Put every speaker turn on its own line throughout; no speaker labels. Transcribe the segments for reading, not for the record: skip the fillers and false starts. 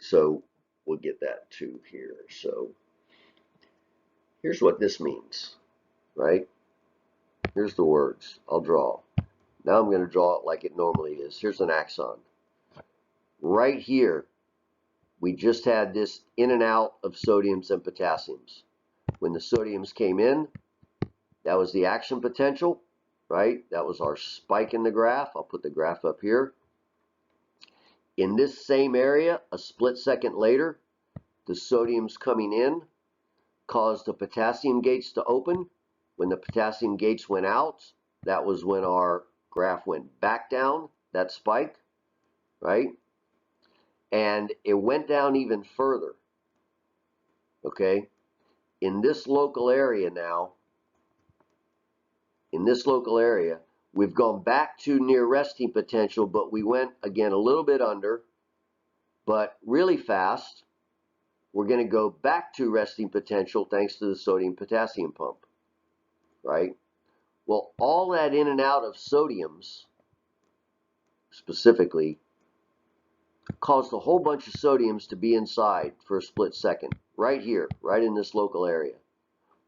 So we'll get that too here. So here's what this means, right? Here's the words. I'll draw. Now I'm going to draw it like it normally is. Here's an axon. Right here, we just had this in and out of sodiums and potassiums. When the sodiums came in, that was the action potential, right? That was our spike in the graph. I'll put the graph up here. In this same area, a split second later, the sodiums coming in caused the potassium gates to open. When the potassium gates went out, that was when our graph went back down, that spike, right? And it went down even further, okay? In this local area now, we've gone back to near resting potential, but we went again a little bit under, but really fast. We're going to go back to resting potential thanks to the sodium potassium pump, right? Well, all that in and out of sodiums specifically caused a whole bunch of sodiums to be inside for a split second, right here, right in this local area.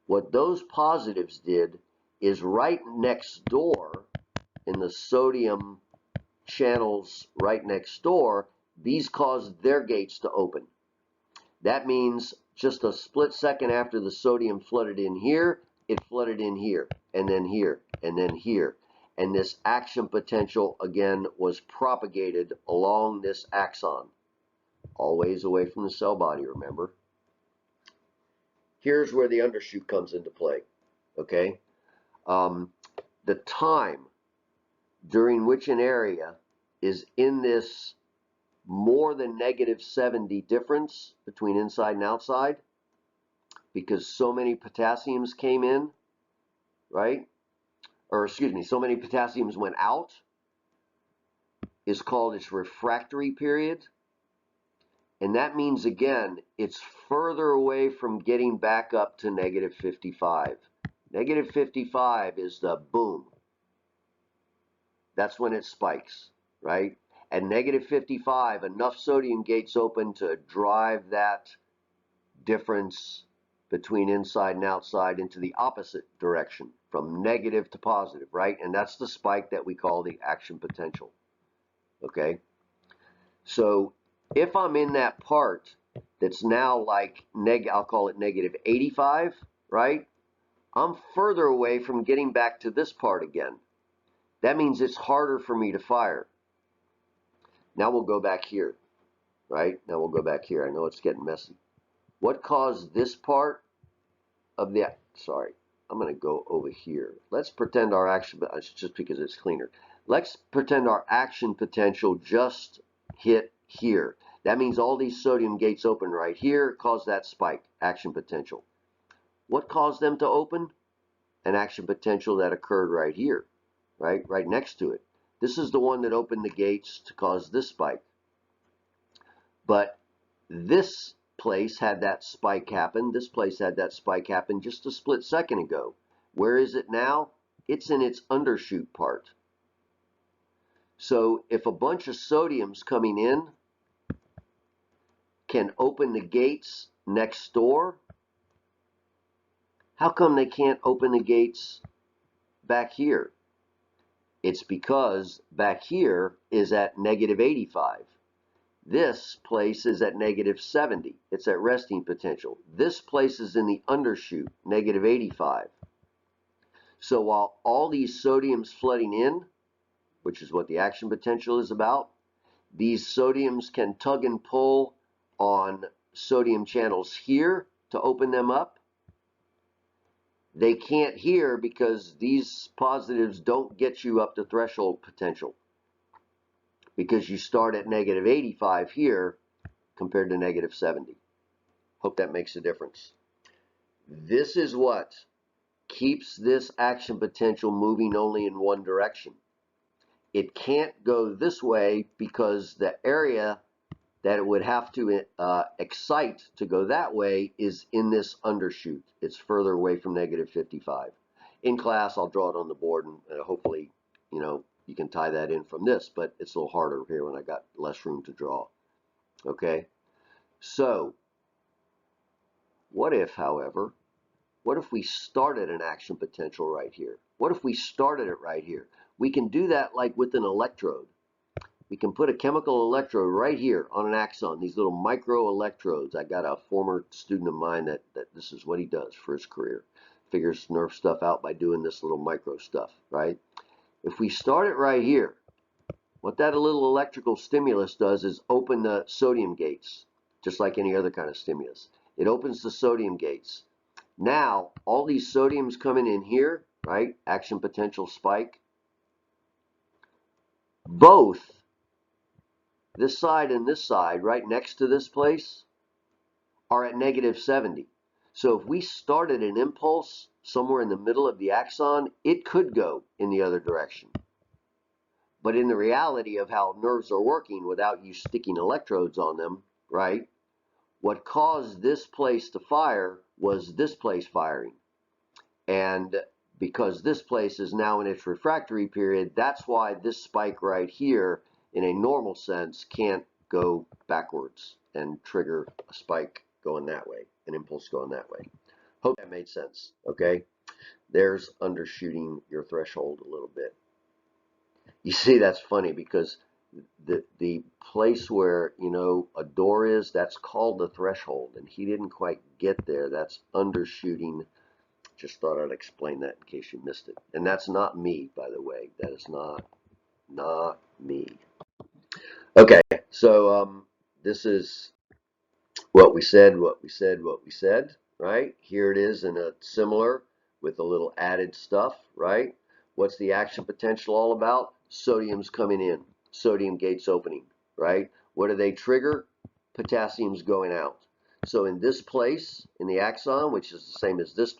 What those positives did is right next door in the sodium channels right next door, these caused their gates to open. That means just a split second after the sodium flooded in here, it flooded in here, and then here, and then here. And this action potential, again, was propagated along this axon, always away from the cell body, remember? Here's where the undershoot comes into play, okay? The time during which an area is in this more than -70 difference between inside and outside, because so many potassiums came in, right? Or excuse me, so many potassiums went out, is called its refractory period. And that means, again, it's further away from getting back up to -55. -55 is the boom. That's when it spikes, right? At -55, enough sodium gates open to drive that difference between inside and outside into the opposite direction, from negative to positive, right? And that's the spike that we call the action potential, okay? So if I'm in that part that's now like, I'll call it -85, right? I'm further away from getting back to this part again. That means it's harder for me to fire. Now we'll go back here, right? Now we'll go back here. I know it's getting messy. What caused this part of the, sorry, I'm going to go over here. Let's pretend our action, just because it's cleaner. Let's pretend our action potential just hit here. That means all these sodium gates open right here, caused that spike, action potential. What caused them to open? An action potential that occurred right here, right next to it. This is the one that opened the gates to cause this spike. But this place had that spike happen. This place had that spike happen just a split second ago. Where is it now? It's in its undershoot part. So if a bunch of sodiums coming in can open the gates next door, how come they can't open the gates back here? It's because back here is at -85. This place is at -70. It's at resting potential. This place is in the undershoot, -85. So while all these sodiums flooding in, which is what the action potential is about, these sodiums can tug and pull on sodium channels here to open them up. They can't here because these positives don't get you up to threshold potential, because you start at -85 here compared to -70. Hope that makes a difference. This is what keeps this action potential moving only in one direction. It can't go this way because the area that it would have to excite to go that way is in this undershoot. It's further away from -55. In class, I'll draw it on the board, and hopefully, you can tie that in from this, but it's a little harder here when I got less room to draw. Okay, So, what if, however, what if we started an action potential right here? What if we started it right here? We can do that like with an electrode. We can put a chemical electrode right here on an axon, these little micro electrodes. I got a former student of mine that this is what he does for his career. Figures nerve stuff out by doing this little micro stuff, right? If we start it right here, what that little electrical stimulus does is open the sodium gates, just like any other kind of stimulus. It opens the sodium gates. Now, all these sodiums coming in here, right? Action potential spike. Both this side and this side, right next to this place, are at -70. So if we started an impulse somewhere in the middle of the axon, it could go in the other direction. But in the reality of how nerves are working without you sticking electrodes on them, right? What caused this place to fire was this place firing. And because this place is now in its refractory period, that's why this spike right here, in a normal sense, can't go backwards and trigger a spike going that way, an impulse going that way. Hope that made sense, okay? There's undershooting your threshold a little bit. You see, that's funny because the place where, you know, a door is, that's called the threshold, and he didn't quite get there. That's undershooting. Just thought I'd explain that in case you missed it. And that's not me, by the way. That is not me. Okay, so this is what we said, right? Here it is in a similar with a little added stuff, right? What's the action potential all about? Sodium's coming in, sodium gates opening, right? What do they trigger? Potassium's going out. So in this place, in the axon, which is the same as this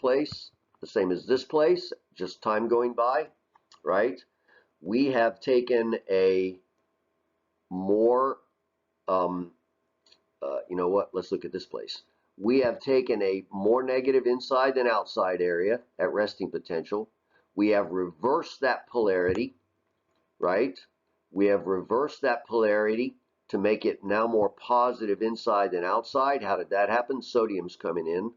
place, just time going by, right? We have taken a more, you know what, let's look at this place. We have taken a more negative inside than outside area at resting potential. We have reversed that polarity, right? We have reversed that polarity to make it now more positive inside than outside. How did that happen? Sodium's coming in.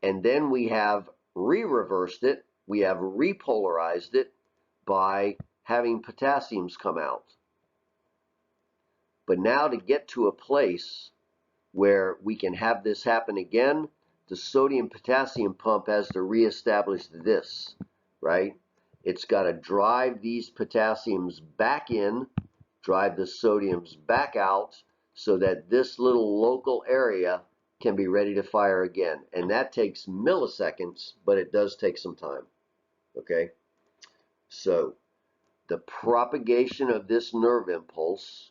And then we have re-reversed it. We have repolarized it by having potassiums come out. But now to get to a place where we can have this happen again, the sodium-potassium pump has to reestablish this, right? It's got to drive these potassiums back in, drive the sodiums back out, so that this little local area can be ready to fire again. And that takes milliseconds, but it does take some time, okay? So the propagation of this nerve impulse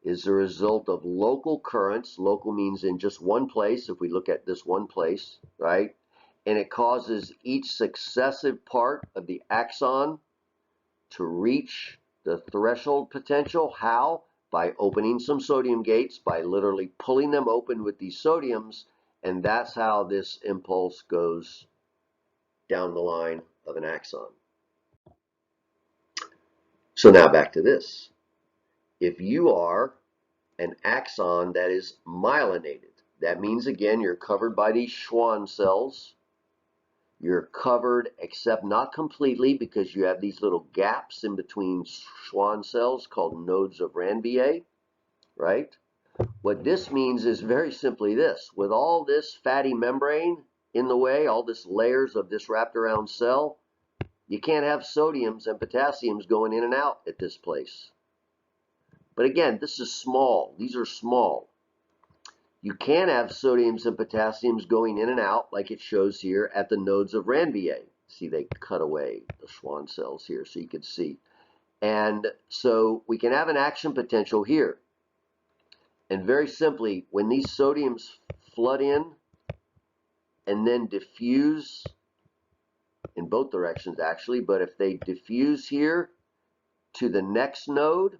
is the result of local currents. Local means in just one place, if we look at this one place, right? And it causes each successive part of the axon to reach the threshold potential. How? By opening some sodium gates, by literally pulling them open with these sodiums, and that's how this impulse goes down the line of an axon. So now back to this. If you are an axon that is myelinated, that means again you're covered by these Schwann cells. You're covered, except not completely, because you have these little gaps in between Schwann cells called nodes of Ranvier, right? What this means is very simply this. With all this fatty membrane in the way, all this layers of this wrapped around cell, you can't have sodiums and potassiums going in and out at this place. But again, this is small. These are small. You can have sodiums and potassiums going in and out, like it shows here, at the nodes of Ranvier. See, they cut away the Schwann cells here so you can see. And so we can have an action potential here. And very simply, when these sodiums flood in and then diffuse in both directions actually, but if they diffuse here to the next node,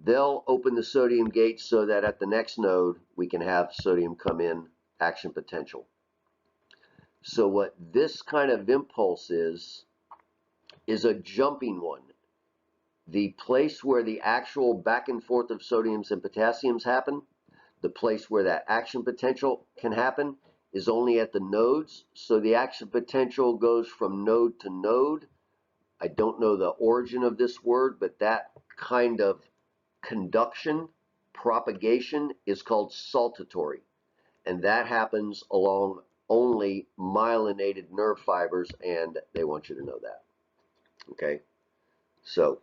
they'll open the sodium gate so that at the next node we can have sodium come in, action potential. So what this kind of impulse is a jumping one. The place where the actual back and forth of sodiums and potassiums happen, the place where that action potential can happen is only at the nodes. So the action potential goes from node to node. I don't know the origin of this word, but that kind of conduction, propagation is called saltatory. And that happens along only myelinated nerve fibers, and they want you to know that. Okay? So